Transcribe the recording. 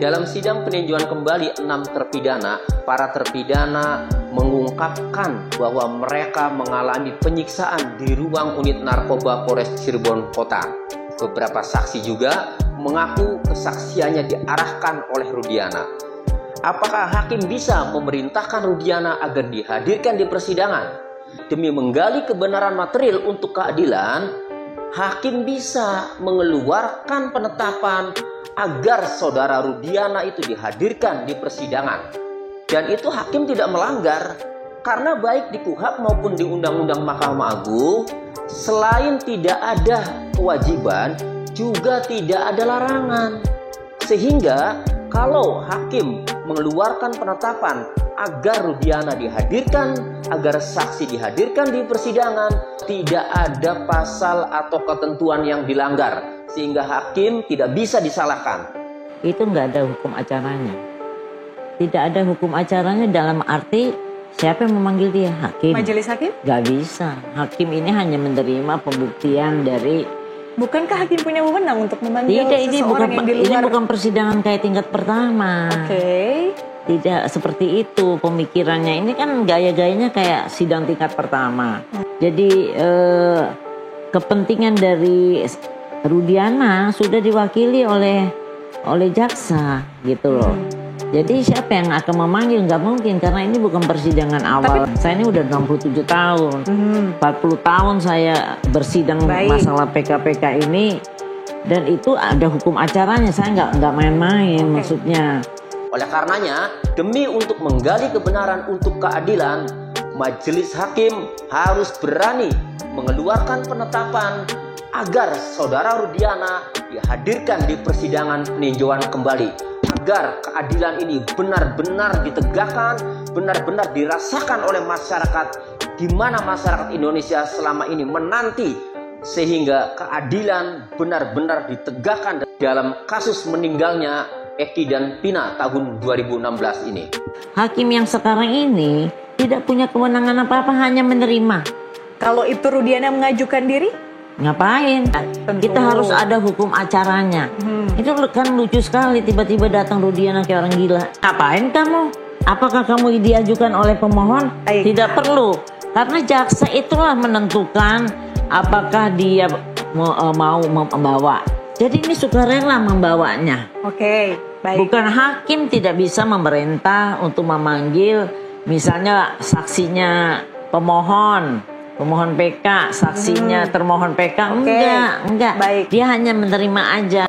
Dalam sidang peninjauan kembali 6 terpidana, para terpidana mengungkapkan bahwa mereka mengalami penyiksaan di ruang unit narkoba Polres Cirebon Kota. Beberapa saksi juga mengaku kesaksiannya diarahkan oleh Rudiana. Apakah hakim bisa memerintahkan Rudiana agar dihadirkan di persidangan? Demi menggali kebenaran material untuk keadilan, hakim bisa mengeluarkan penetapan agar saudara Rudiana itu dihadirkan di persidangan. Dan itu hakim tidak melanggar, karena baik di KUHP maupun di Undang-Undang Mahkamah Agung, selain tidak ada kewajiban, juga tidak ada larangan. Sehingga kalau hakim mengeluarkan penetapan agar Rudiana dihadirkan, agar saksi dihadirkan di persidangan, tidak ada pasal atau ketentuan yang dilanggar, sehingga hakim tidak bisa disalahkan. Itu nggak ada hukum acaranya. Tidak ada hukum acaranya dalam arti siapa yang memanggil dia? Hakim. Majelis hakim? Nggak bisa. Hakim ini hanya menerima pembuktian dari. Bukankah hakim punya wewenang untuk memanggil seseorang yang di luar? Ini bukan persidangan kayak tingkat pertama. Oke. Tidak seperti itu pemikirannya. Ini kan gaya-gayanya kayak sidang tingkat pertama. Jadi kepentingan dari Rudiana sudah diwakili oleh jaksa gitu loh. Jadi siapa yang akan memanggil? Nggak mungkin, karena ini bukan persidangan awal. Saya ini udah 67 tahun. 40 tahun saya bersidang masalah PK-PK ini. Dan itu ada hukum acaranya. Saya nggak main-main maksudnya. Oleh karenanya, demi untuk menggali kebenaran untuk keadilan, majelis hakim harus berani mengeluarkan penetapan agar saudara Rudiana dihadirkan di persidangan peninjauan kembali. Agar keadilan ini benar-benar ditegakkan, benar-benar dirasakan oleh masyarakat, di mana masyarakat Indonesia selama ini menanti, sehingga keadilan benar-benar ditegakkan dalam kasus meninggalnya Eki dan Pina tahun 2016 ini. Hakim yang sekarang ini tidak punya kewenangan apa-apa, hanya menerima. Kalau itu Rudiana mengajukan diri? Ngapain? Kita harus ada hukum acaranya. Itu kan lucu sekali, tiba-tiba datang Rudiana kayak orang gila. Ngapain kamu? Apakah kamu diajukan oleh pemohon? Tidak perlu. Karena jaksa itulah menentukan apakah dia mau membawa. Jadi ini sukarela membawanya. Oke, baik. Bukan hakim tidak bisa memerintah untuk memanggil misalnya saksinya pemohon PK, saksinya termohon PK. Enggak. Baik. Dia hanya menerima aja.